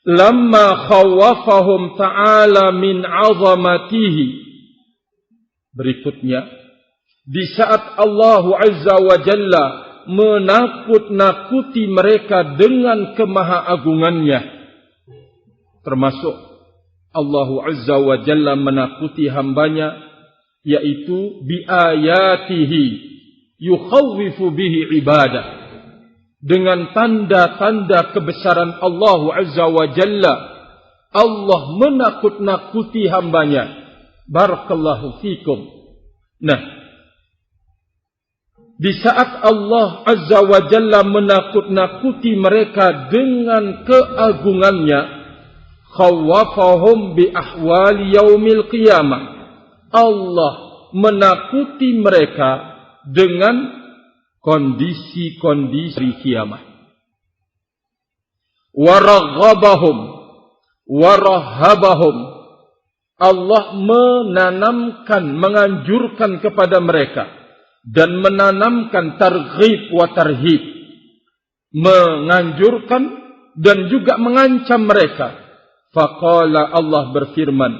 lamma khawwafahum ta'ala min 'azamatihi. Berikutnya, di saat Allah Azza wa Jalla menakut-nakuti mereka dengan kemahaagungannya, termasuk Allah Azza wa Jalla menakuti hambanya, yaitu biayatihi yukhawwifu bihi ibadah, dengan tanda-tanda kebesaran Allah Azza wa Jalla, Allah menakut-nakuti hambanya. Barakallahu fikum. Nah, di saat Allah Azza wa Jalla menakut-nakuti mereka dengan keagungannya, khawwafahum bi ahwali yaumil qiyamah, Allah menakuti mereka dengan kondisi-kondisi kiamat. Waraghabahum warahabahum, Allah menanamkan, menganjurkan kepada mereka dan menanamkan targhib wa tarhib, menganjurkan dan juga mengancam mereka. Faqala, Allah berfirman,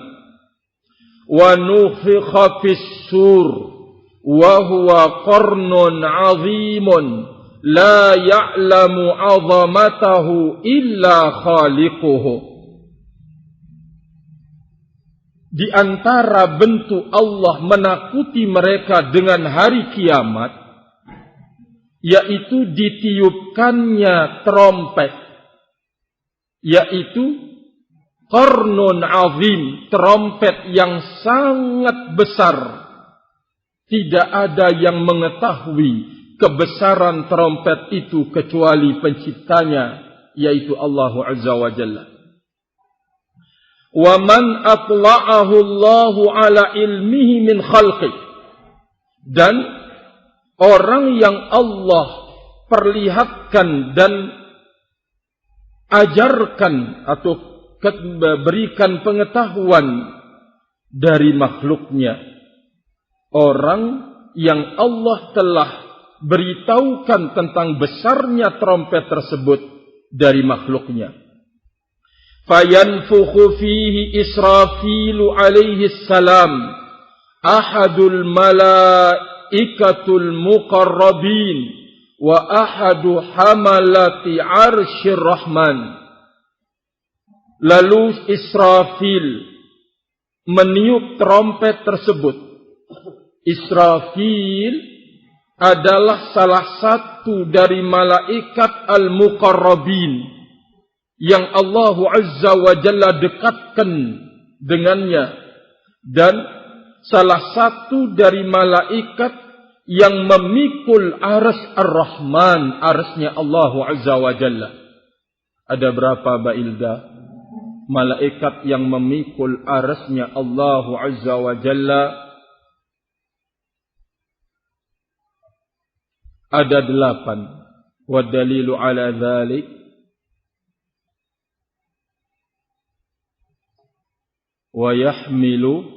wa nufikha fis-sur wa huwa qarnun 'azimun la ya'lamu 'azamatahu illa khaliquhu. Di antara bentuk Allah menakuti mereka dengan hari kiamat, yaitu ditiupkannya trompet, yaitu qarnun azim, trompet yang sangat besar. Tidak ada yang mengetahui kebesaran trompet itu kecuali penciptanya, yaitu Allah Azza wa Jalla. Wa man atla'ahu Allahu ala ilmihi min khalqih, dan orang yang Allah perlihatkan dan ajarkan atau berikan pengetahuan dari makhluknya, orang yang Allah telah beritahukan tentang besarnya trompet tersebut dari makhluknya. Fayanfukhu fihi Israfilu alaihi salam, ahadul malaikatul muqarrabin wa ahadu hamalati arsyir rahman. Lalu Israfil meniup trompet tersebut. Israfil adalah salah satu dari malaikat al-muqarrabin yang Allah Azza wa Jalla dekatkan dengannya, dan salah satu dari malaikat yang memikul arsy ar-Rahman, arsy-Nya Allah Azza wa Jalla. Ada berapa, Bailda, malaikat yang memikul arsy-Nya Allah Azza wa Jalla? Ada 8. Wa dalilu ala dzalik wa yahmilu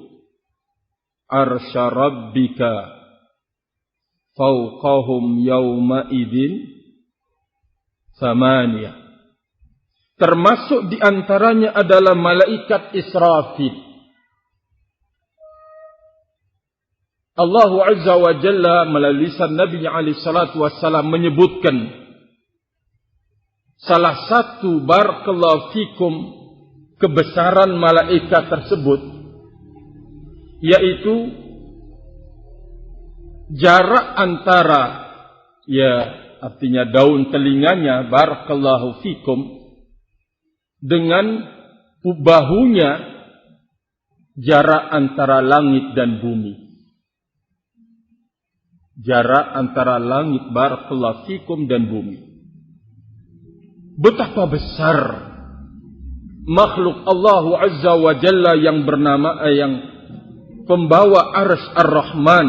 arsya rabbika fawqahum yawma idin thamaniyah. Termasuk di antaranya adalah malaikat Israfil. Allah Azza wa Jalla melalui lisan Nabi alaihi salatu wassalam menyebutkan salah satu, barakallahu fikum, kebesaran malaikat tersebut, yaitu jarak antara, ya artinya daun telinganya, barakallahu fikum, dengan bahunya, jarak antara langit dan bumi. Jarak antara langit, barakallahu fikum, dan bumi. Betapa besar makhluk Allah Azza wa Jalla yang bernama yang pembawa arsy ar-Rahman,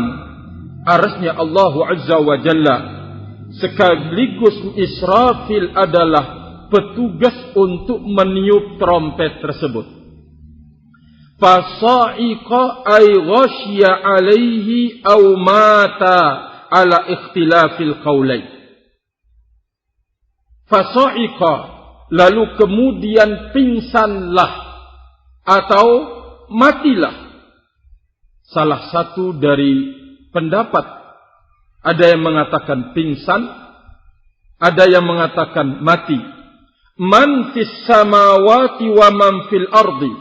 arsy-Nya Allah Azza wa Jalla. Sekaligus Israfil adalah petugas untuk meniup trompet tersebut. Fasa'iqa ay ghasya alaihi aw mata ala ikhtilafil qaulain. Fasa'iqa, lalu kemudian pingsanlah atau matilah. Salah satu dari pendapat, ada yang mengatakan pingsan, ada yang mengatakan mati. Man fis samawati wa man fil ardi.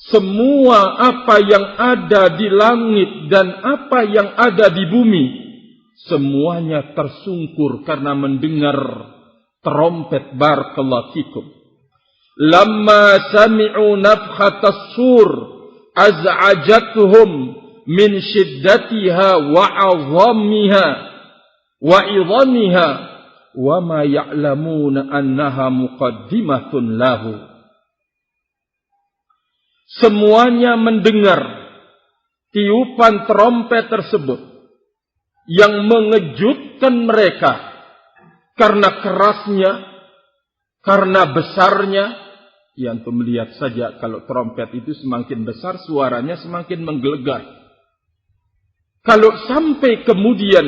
Semua apa yang ada di langit dan apa yang ada di bumi, semuanya tersungkur karena mendengar trompet. Barakallahu fikum. Lamma sami'u nafkhatas sur az'ajatuhum min shiddatiha wa 'azamiha wa 'idhamiha wa ma ya'lamuna annaha muqaddimatun lahu. Semuanya mendengar tiupan trompet tersebut yang mengejutkan mereka karena kerasnya, karena besarnya. Ya, antum melihat saja kalau trompet itu semakin besar suaranya semakin menggelegar. Kalau sampai kemudian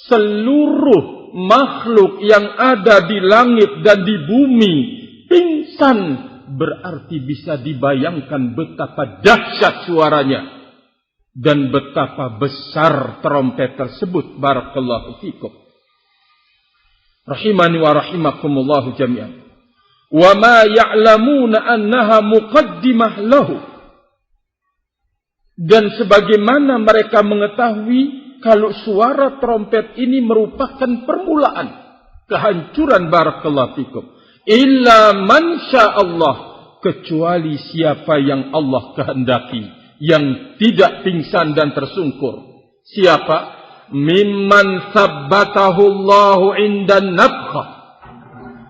seluruh makhluk yang ada di langit dan di bumi pingsan, berarti bisa dibayangkan betapa dahsyat suaranya dan betapa besar trompet tersebut. Barakallahu fikum. Rahimani wa rahimakumullahu jami'an. Wa ma ya'lamuna annaha muqaddimah lahu. Dan sebagaimana mereka mengetahui kalau suara trompet ini merupakan permulaan kehancuran. Barakallahu fikum. Illa man sya'allah, kecuali siapa yang Allah kehendaki, yang tidak pingsan dan tersungkur. Siapa? Mimman sabbatahu Allahu indan nafkhah.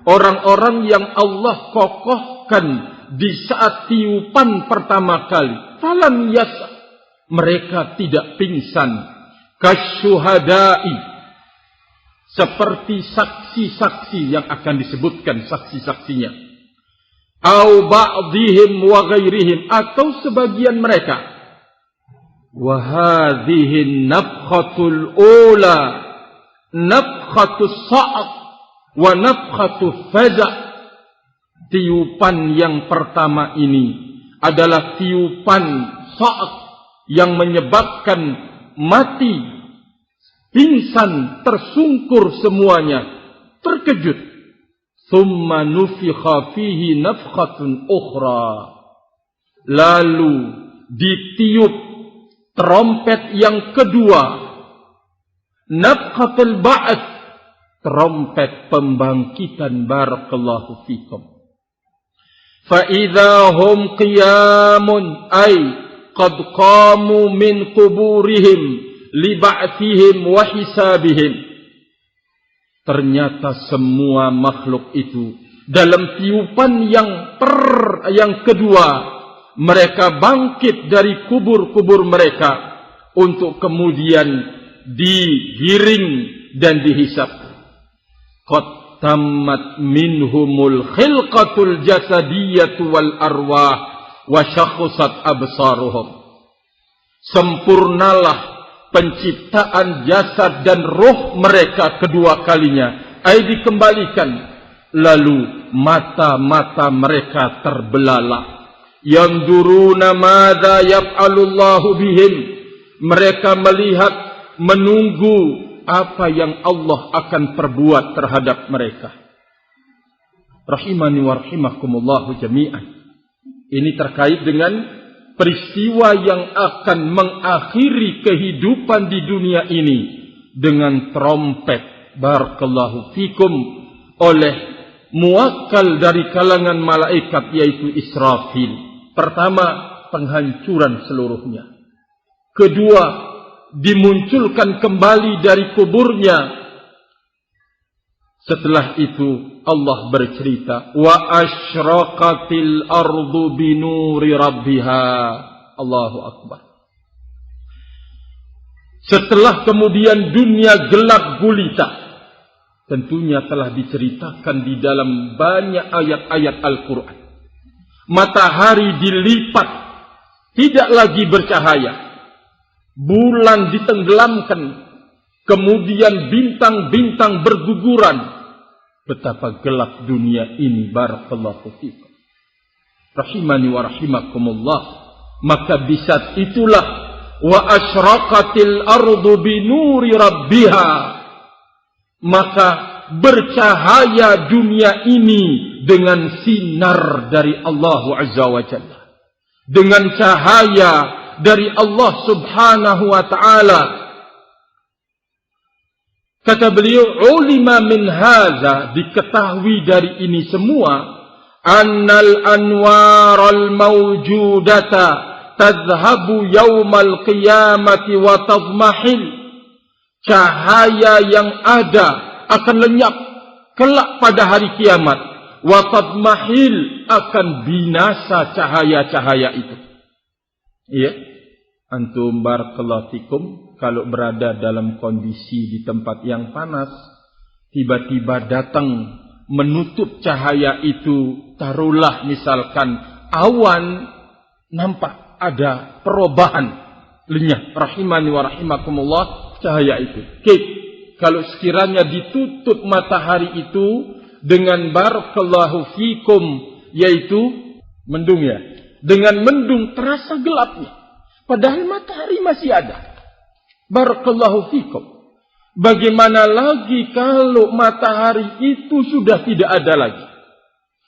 Orang-orang yang Allah kokohkan di saat tiupan pertama kali. Falam yasa, mereka tidak pingsan. Kasyuhada'i, seperti saksi-saksi yang akan disebutkan saksi-saksinya. Au ba'dihim wa ghairihim, atau sebagian mereka. Wa hadhihi nafkhatul ula nafkhatus sa'q wa nafkhatu faza'. Tiupan yang pertama ini adalah tiupan sa'q yang menyebabkan mati, pingsan, tersungkur semuanya, terkejut. Thumma nufikha fihi nafkhatun ukhra. Lalu ditiup trompet yang kedua, nafkhatul ba'ats, trompet pembangkitan. Barakallahu fikum. Fa idza hum qiyamun ay qad qamu min quburihim li ba'thihim wa hisabihim. Ternyata semua makhluk itu dalam tiupan yang kedua, mereka bangkit dari kubur-kubur mereka untuk kemudian digiring dan dihisab. Qad tammat minhumul khilqatul jasadiyatu wal arwah wa syakhsat absaruhum. Sempurnalah penciptaan jasad dan roh mereka kedua kalinya, ai dikembalikan, lalu mata-mata mereka terbelalak. Yanzuruna madza yaf'alullahu bihim, mereka melihat, menunggu apa yang Allah akan perbuat terhadap mereka. Rahimani wa rahimakumullahu jami'an. Ini terkait dengan peristiwa yang akan mengakhiri kehidupan di dunia ini dengan trompet. Barakallahu fikum, oleh muwakkal dari kalangan malaikat, yaitu Israfil. Pertama, penghancuran seluruhnya. Kedua, dimunculkan kembali dari kuburnya. Setelah itu Allah bercerita, wa asyraqatil ardu binuri rabbiha. Allahu akbar. Setelah kemudian dunia gelap gulita, tentunya telah diceritakan di dalam banyak ayat-ayat Al-Quran. Matahari dilipat, tidak lagi bercahaya. Bulan ditenggelamkan, kemudian bintang-bintang berguguran. betapa gelap dunia ini. Barakallahu fikum. Rahimani wa rahimakumullah. Maka di saat itulah wa asyraqatil ardu binuri rabbiha, maka bercahaya dunia ini dengan sinar dari Allah Azza wa Jalla, dengan cahaya dari Allah Subhanahu wa ta'ala. Kata beliau, ulima min hadza, diketahui dari ini semua, annal anwaral mawjudata tadhhabu yaumal qiyamati wa tadmahil. Cahaya yang ada akan lenyap kelak pada hari kiamat. Wa tadmahil, akan binasa cahaya-cahaya itu. Iya. Antum barakallahu fikum, kalau berada dalam kondisi di tempat yang panas, tiba-tiba datang menutup cahaya itu, taruhlah misalkan awan, nampak ada perubahan, lenyap. Rahimani wa rahimakumullah, cahaya itu. Kalau sekiranya ditutup matahari itu dengan barakallahu fikum, yaitu mendung ya, dengan mendung terasa gelapnya, padahal matahari masih ada. Barakallahu fikum. Bagaimana lagi kalau matahari itu sudah tidak ada lagi?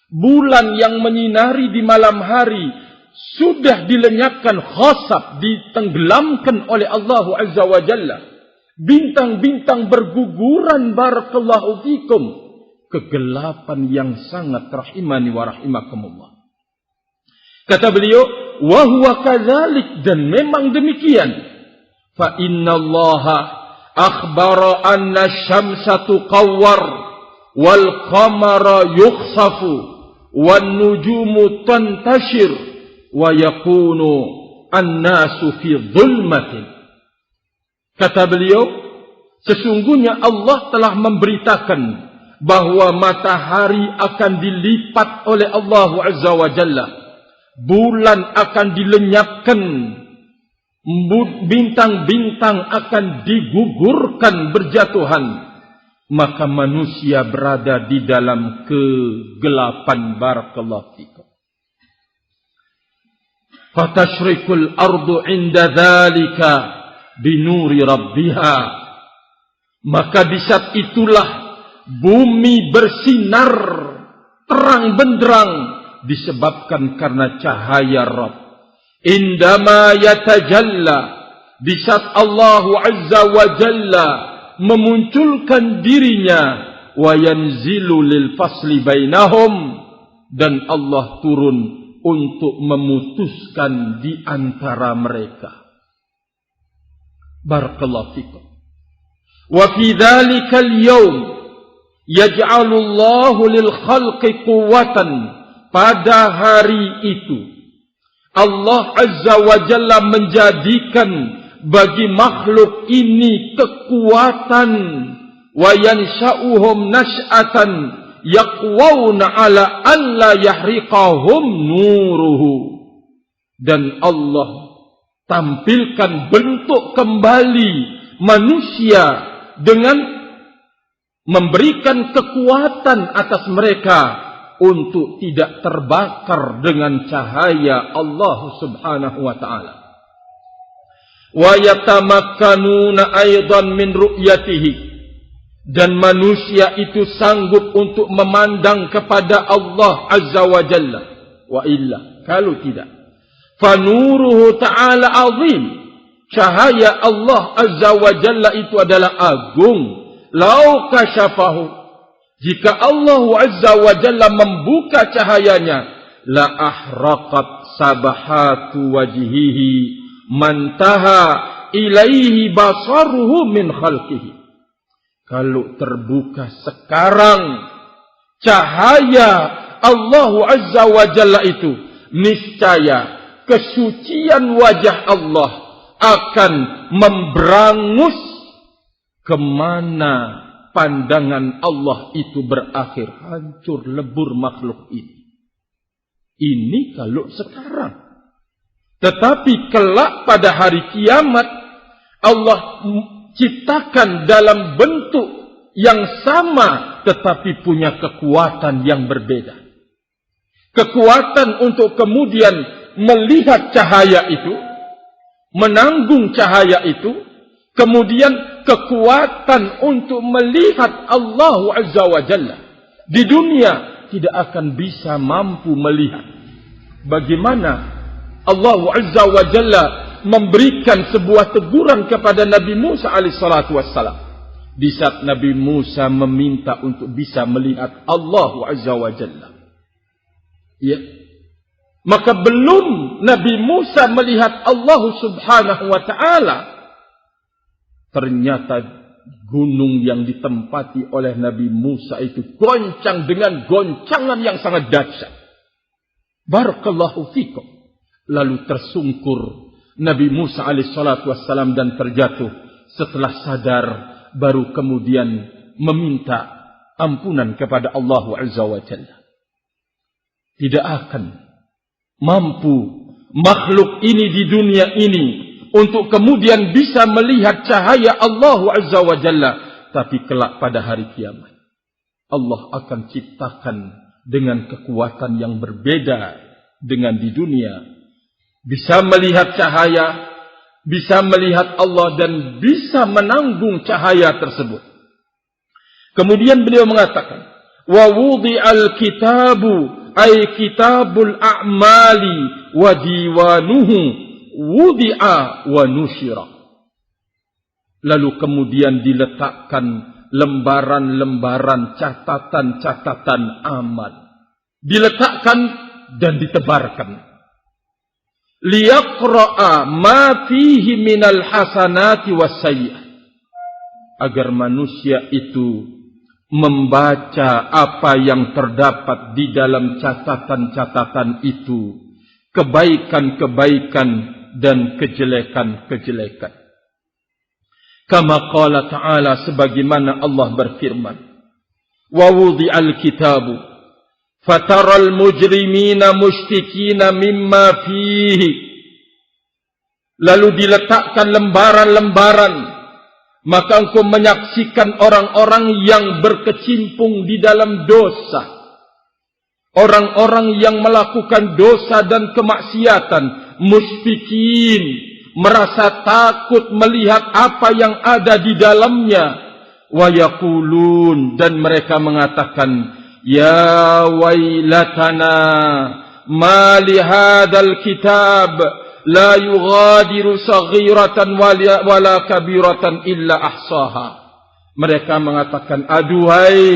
Bulan yang menyinari di malam hari sudah dilenyapkan, khasab, ditenggelamkan oleh Allah Azza wa Jalla. Bintang-bintang berguguran, barakallahu fikum. Kegelapan yang sangat, rahimani wa rahimakumullah. Kata beliau, wa huwa kadzalik, dan memang demikian. Fa innallaha akhbara anna syamsa tuqawwar wal qamara yukhsafu wan nujumu tantashir wa yakunu an-nasu fi dhulmatin. Kata beliau, sesungguhnya Allah telah memberitakan bahwa matahari akan dilipat oleh Allah Azza wa Jalla, bulan akan dilenyapkan, bintang-bintang akan digugurkan berjatuhan, maka manusia berada di dalam kegelapan. Barakallahu fikum. Fatashrikul ardu inda dzalika binuri rabbiha, maka di saat itulah bumi bersinar terang benderang disebabkan karena cahaya Rabb. Indama yatajalla, di saat Allah Azza wa Jalla memunculkan dirinya, wa yanzilu lil fasli bainahum, dan Allah turun untuk memutuskan di antara mereka. Barakallahu fikum. Wa fi dzalikal yaum yaj'alu Allahu lil khalqi quwwatan, pada hari itu Allah Azza wa Jalla menjadikan bagi makhluk ini kekuatan, wa yansha'uhum nash'atan yaqwawna ala an la yahriqahum nuruhu, dan Allah tampilkan bentuk kembali manusia dengan memberikan kekuatan atas mereka untuk tidak terbakar dengan cahaya Allah Subhanahu wa ta'ala. Wa yatamakkanuna aidan min ru'yatihi, dan manusia itu sanggup untuk memandang kepada Allah Azza wa Jalla. Wa illa, kalau tidak, fanuruhu ta'ala azim, cahaya Allah Azza wa Jalla itu adalah agung. Lau kasyafahu, jika Allah Azza wa Jalla membuka cahayanya, la ahraqat sabahatu wajhihi mantaha ilaihi basaruhu min khalqihi. Kalau terbuka sekarang cahaya Allah Azza wa Jalla itu, niscaya kesucian wajah Allah akan memberangus kemana pandangan Allah itu berakhir. Hancur lebur makhluk ini. Ini kalau sekarang. Tetapi kelak pada hari kiamat, Allah ciptakan dalam bentuk yang sama tetapi punya kekuatan yang berbeda. Kekuatan untuk kemudian melihat cahaya itu, menanggung cahaya itu, kemudian kekuatan untuk melihat Allah Azza wa Jalla. Di dunia tidak akan bisa mampu melihat. Bagaimana Allah Azza wa Jalla memberikan sebuah teguran kepada Nabi Musa alaihissalatu wassalam. Di saat Nabi Musa meminta untuk bisa melihat Allah Azza wa Jalla. Ya. Maka belum Nabi Musa melihat Allah Subhanahu wa ta'ala, ternyata gunung yang ditempati oleh Nabi Musa itu goncang dengan goncangan yang sangat dahsyat. Barakallahu fikum. Lalu tersungkur Nabi Musa alaihissalatu wassalam dan terjatuh. Setelah sadar, baru kemudian meminta ampunan kepada Allah Azza wa Jalla. Tidak akan mampu makhluk ini di dunia ini untuk kemudian bisa melihat cahaya Allah Azza wa Jalla. Tapi kelak pada hari kiamat, Allah akan ciptakan dengan kekuatan yang berbeda dengan di dunia. Bisa melihat cahaya, bisa melihat Allah dan bisa menanggung cahaya tersebut. Kemudian beliau mengatakan, wa wudi'al kitabu ay kitabul a'mali wa diwanuhu wudi'a wa nusyira. Lalu kemudian diletakkan lembaran-lembaran catatan-catatan amal. Diletakkan dan ditebarkan. Liyaqra'a ma fihi minal hasanati wassayyi'ah. Agar manusia itu membaca apa yang terdapat di dalam catatan-catatan itu, kebaikan-kebaikan dan kejelekan-kejelekan. Kama qala ta'ala, sebagaimana Allah berfirman, wa wudi'al kitabu fataral mujrimina mushtikina mimma fihi. Lalu diletakkan lembaran-lembaran, maka engkau menyaksikan orang-orang yang berkecimpung di dalam dosa. Orang-orang yang melakukan dosa dan kemaksiatan, musyfikin, merasa takut melihat apa yang ada di dalamnya. Wa yaqulun, dan mereka mengatakan, ya wailatana ma li hadzal kitab la yughadiru saghiratan wala kabiratan illa ahsaha. Mereka mengatakan, aduhai,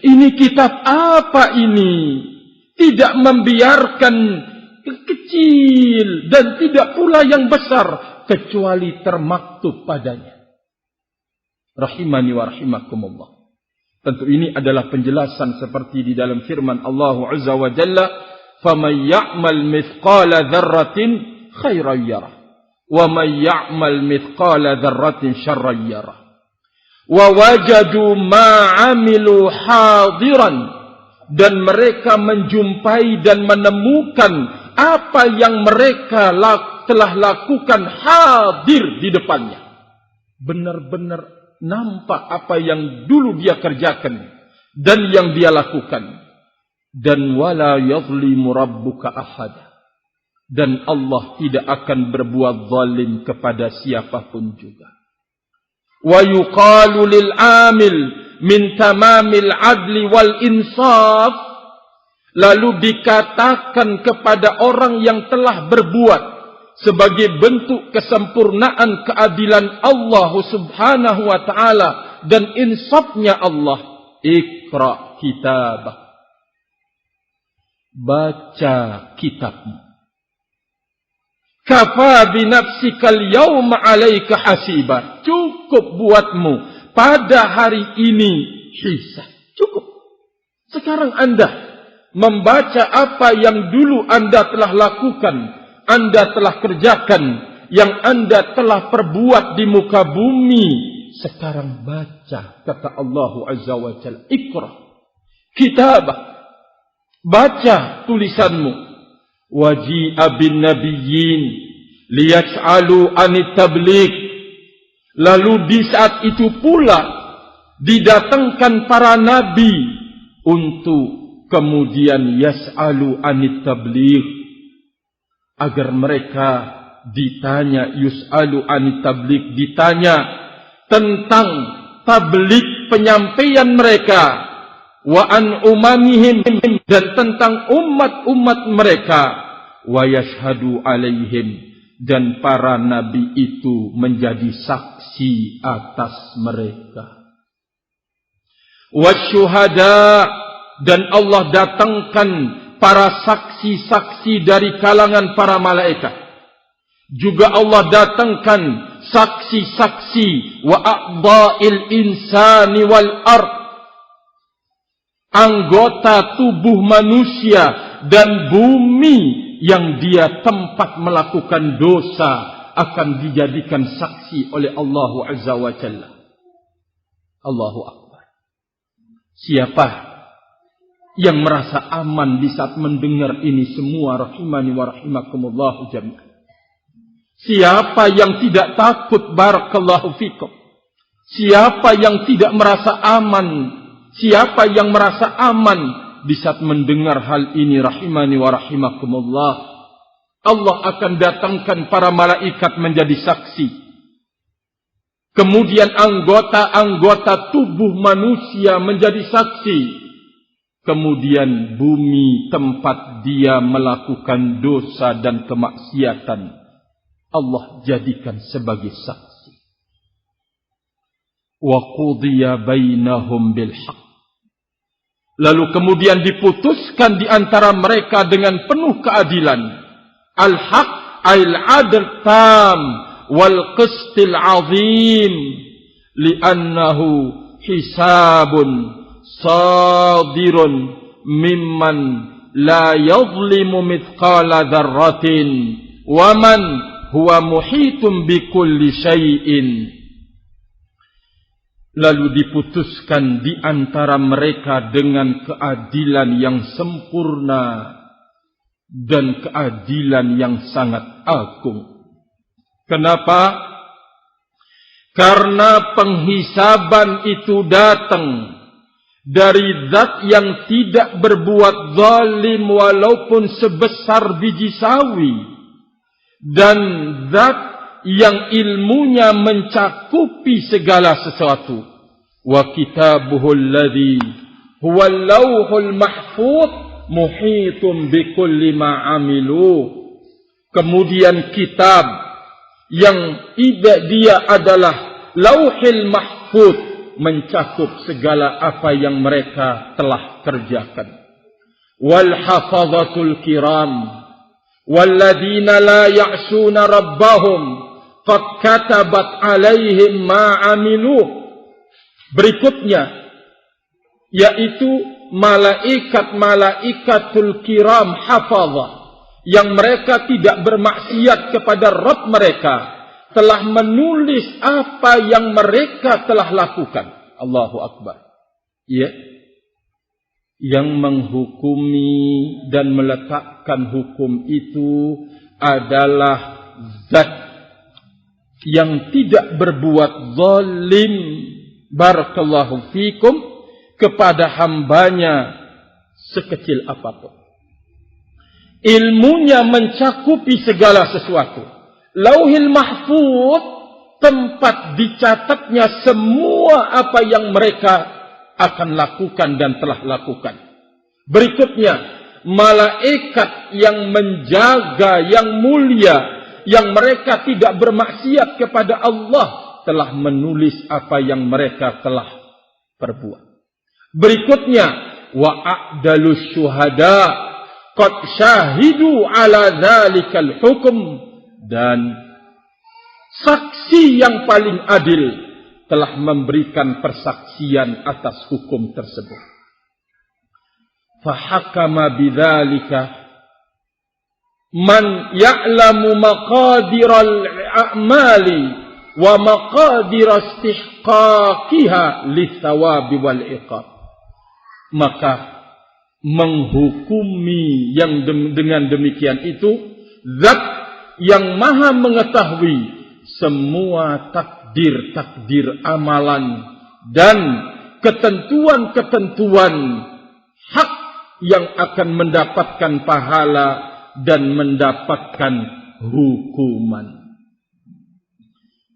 ini kitab apa ini? Tidak membiarkan kecil dan tidak pula yang besar kecuali termaktub padanya. Rahimani wa rahimakumullah. Tentu ini adalah penjelasan seperti di dalam firman Allah Azza wa Jalla, faman ya'mal mithqala dzarratin khairan yarah wa man ya'mal mithqala dzarratin syarran yarah wa wajadu ma 'amilu hadiran, dan mereka menjumpai dan menemukan apa yang mereka telah lakukan hadir di depannya. Benar-benar nampak apa yang dulu dia kerjakan dan yang dia lakukan. Dan wala yadhlimu rabbuka ahada, dan Allah tidak akan berbuat zalim kepada siapapun juga. Wa yuqalu lil amil min tamamil adli wal insaf, lalu dikatakan kepada orang yang telah berbuat sebagai bentuk kesempurnaan keadilan Allah Subhanahu wa ta'ala dan insafnya Allah, Iqra kitabah, baca kitabmu. Kafa binafsikal yawma 'alaika hasiba, cukup buatmu pada hari ini hisab. Cukup. Sekarang Anda membaca apa yang dulu Anda telah lakukan, Anda telah kerjakan, yang Anda telah perbuat di muka bumi. Sekarang baca, kata Allah Azza wa Jalla, Iqra kitabah, baca tulisanmu. Waji'a bin nabiyyin liyas'alu anit tabligh, lalu di saat itu pula didatangkan para nabi untuk kemudian yas'alu anit tabligh, agar mereka ditanya, yus'alu anit tabligh, ditanya tentang tabligh penyampaian mereka, wa an umamihim, dan tentang umat-umat mereka, wa yashhadu alaihim, dan para nabi itu menjadi saksi atas mereka. Wasyuhada, dan Allah datangkan para saksi-saksi dari kalangan para malaikat. Juga Allah datangkan saksi-saksi wa a'dha'il insani wal ard, anggota tubuh manusia dan bumi yang dia tempat melakukan dosa akan dijadikan saksi oleh Allah Azza wa Jalla. Allahu Akbar. Siapa yang merasa aman di saat mendengar ini semua, rahimani wa rahimakumullah jami'an? Siapa yang tidak takut, barakallahu fikum? Siapa yang tidak merasa aman? Siapa yang merasa aman di saat mendengar hal ini, rahimani wa rahimakumullah? Allah akan datangkan para malaikat menjadi saksi. Kemudian anggota-anggota tubuh manusia menjadi saksi. Kemudian bumi tempat dia melakukan dosa dan kemaksiatan, Allah jadikan sebagai saksi. Wa qudiya bainahum bil haqq. Lalu kemudian diputuskan di antara mereka dengan penuh keadilan. Al-haq al-adl tam wal qistil azim, li'annahu hisabun sadirun mimman la yadhlimu mithqala dzarratin wa man huwa muhitum bikulli syai'in. Lalu diputuskan di antara mereka dengan keadilan yang sempurna dan keadilan yang sangat agung. Kenapa? Karena penghisaban itu datang dari zat yang tidak berbuat zalim walaupun sebesar biji sawi, dan zat yang ilmunya mencakupi segala sesuatu. Wa kitabuhul ladzi huwal lauhul mahfuz muhitum bikulli ma amilu. Kemudian kitab yang dia adalah lauhil mahfuz, mencakup segala apa yang mereka telah kerjakan. Wal hafazatul kiram walladzina la ya'suna rabbahum qad katabat alaihim ma amilu. Berikutnya yaitu malaikat-malaikatul kiram hafazah, yang mereka tidak bermaksiat kepada Rabb mereka, telah menulis apa yang mereka telah lakukan. Allahu Akbar. Ya. Yang menghukumi dan meletakkan hukum itu adalah zat yang tidak berbuat zalim, barakallahu fikum, kepada hambanya sekecil apapun. Ilmunya mencakupi segala sesuatu. Lauhil mahfuz, tempat dicatatnya semua apa yang mereka akan lakukan dan telah lakukan. Berikutnya, malaikat yang menjaga, yang mulia, yang mereka tidak bermaksiat kepada Allah, telah menulis apa yang mereka telah perbuat. Berikutnya, wa a'dalus syuhada qad syahidu ala dzalikal hukum, dan saksi yang paling adil telah memberikan persaksian atas hukum tersebut. Fahakama bidzalika man ya'lamu maqadiral a'mali wa maqadir istihqaqiha lithawabi wal iqab. Maka menghukumi yang dengan demikian itu zat yang maha mengetahui semua takdir amalan dan ketentuan-ketentuan hak yang akan mendapatkan pahala dan mendapatkan hukuman.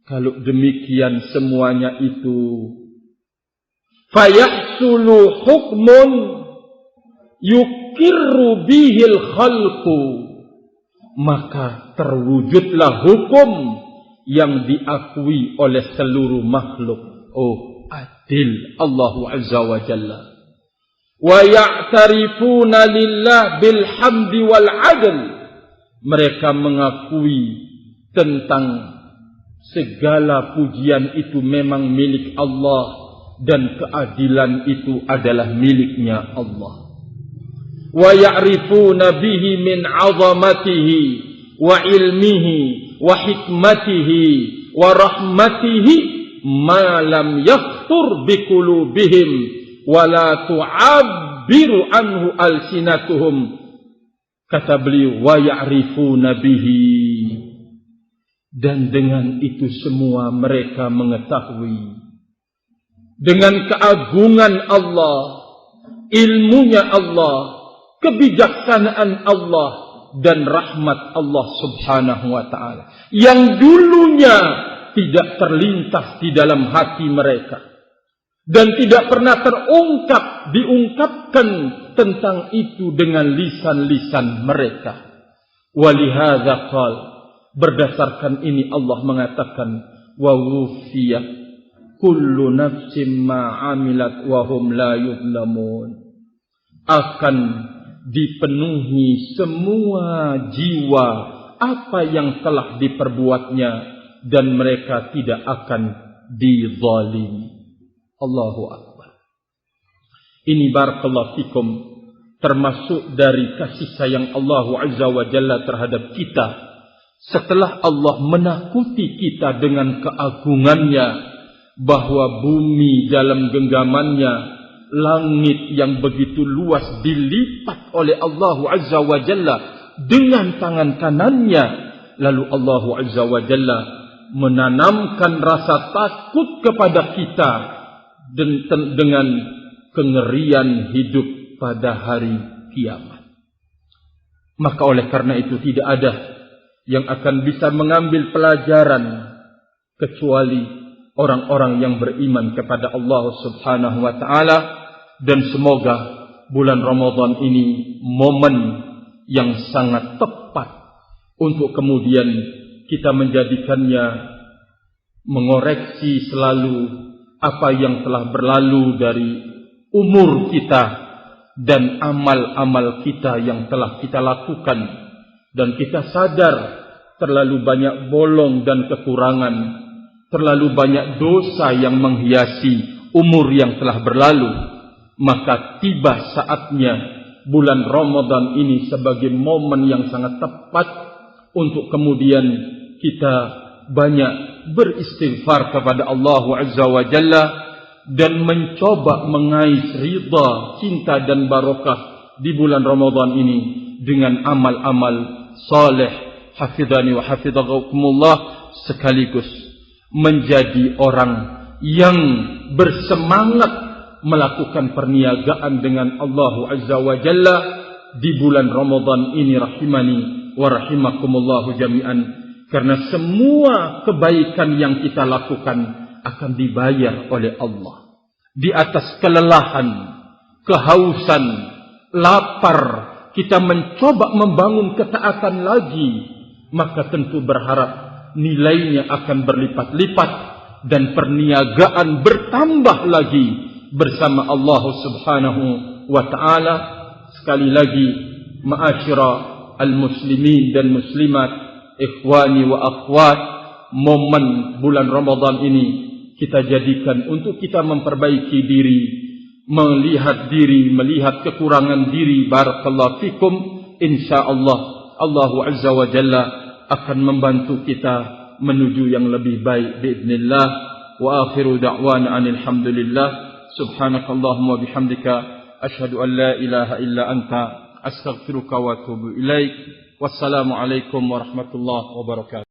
Kalau demikian semuanya itu, fayahsulu hukmun yukirru bihil khalqu, maka terwujudlah hukum yang diakui oleh seluruh makhluk. Oh, adil Allah Azza wa Jalla. Wa ya'tarifuna lillah bil hamdi wal adl. Mereka mengakui tentang segala pujian itu memang milik Allah dan keadilan itu adalah miliknya Allah. Wa ya'rifuna bihi min 'azamatihi wa ilmihi wa hikmatihi wa rahmatihi ma lam yakhtur bi qulubihim wa la tu'abbiru anhu alsinatuhum. Kata beliau, wa ya'rifuna bihi, dan dengan itu semua mereka mengetahui dengan keagungan Allah, ilmunya Allah, kebijaksanaan Allah, dan rahmat Allah Subhanahu wa ta'ala yang dulunya tidak terlintas di dalam hati mereka dan tidak pernah diungkapkan tentang itu dengan lisan-lisan mereka. Walihadza qala, berdasarkan ini Allah mengatakan, wa wufiyat kullu nafsin ma 'amilat wa hum la yuzlamun, akan dipenuhi semua jiwa apa yang telah diperbuatnya dan mereka tidak akan dizalimi. Allahu Akbar. Ini barakallahu fikum termasuk dari kasih sayang Allah Azza wa Jalla terhadap kita. Setelah Allah menakuti kita dengan keagungannya, bahwa bumi dalam genggamannya, langit yang begitu luas dilipat oleh Allah Azza wa Jalla dengan tangan kanannya. Lalu Allah Azza wa Jalla menanamkan rasa takut kepada kita dengan kengerian hidup pada hari kiamat. Maka oleh karena itu tidak ada yang akan bisa mengambil pelajaran kecuali orang-orang yang beriman kepada Allah Subhanahu wa ta'ala. Dan semoga bulan Ramadan ini momen yang sangat tepat untuk kemudian kita menjadikannya mengoreksi selalu apa yang telah berlalu dari umur kita dan amal-amal kita yang telah kita lakukan. Dan kita sadar terlalu banyak bolong dan kekurangan, terlalu banyak dosa yang menghiasi umur yang telah berlalu. Maka tiba saatnya bulan Ramadan ini sebagai momen yang sangat tepat untuk kemudian kita banyak beristighfar kepada Allah Azza wa Jalla dan mencoba mengais ridha, cinta dan barokah di bulan Ramadan ini dengan amal-amal saleh, hafidhani wa hafidhakumullah, sekaligus menjadi orang yang bersemangat melakukan perniagaan dengan Allah Azza wa Jalla di bulan Ramadan ini, rahimani wa rahimakumullahu jami'an. Karena semua kebaikan yang kita lakukan akan dibayar oleh Allah. Di atas kelelahan, kehausan, lapar, kita mencoba membangun ketaatan lagi, maka tentu berharap nilainya akan berlipat-lipat dan perniagaan bertambah lagi bersama Allah Subhanahu wa ta'ala. Sekali lagi, ma'asyira al-muslimin dan muslimat, ikhwani wa akhwat, momen bulan Ramadan ini kita jadikan untuk kita memperbaiki diri, melihat kekurangan diri. Barakallahu fikum. Insyaallah Allah Azza wa Jalla akan membantu kita menuju yang lebih baik biiznillah. Wa akhiru da'wana alhamdulillah. Subhanakallahumma bihamdika asyhadu an la ilaha illa anta astaghfiruka wa atubu ilaik. Wassalamualaikum warahmatullahi wabarakatuh.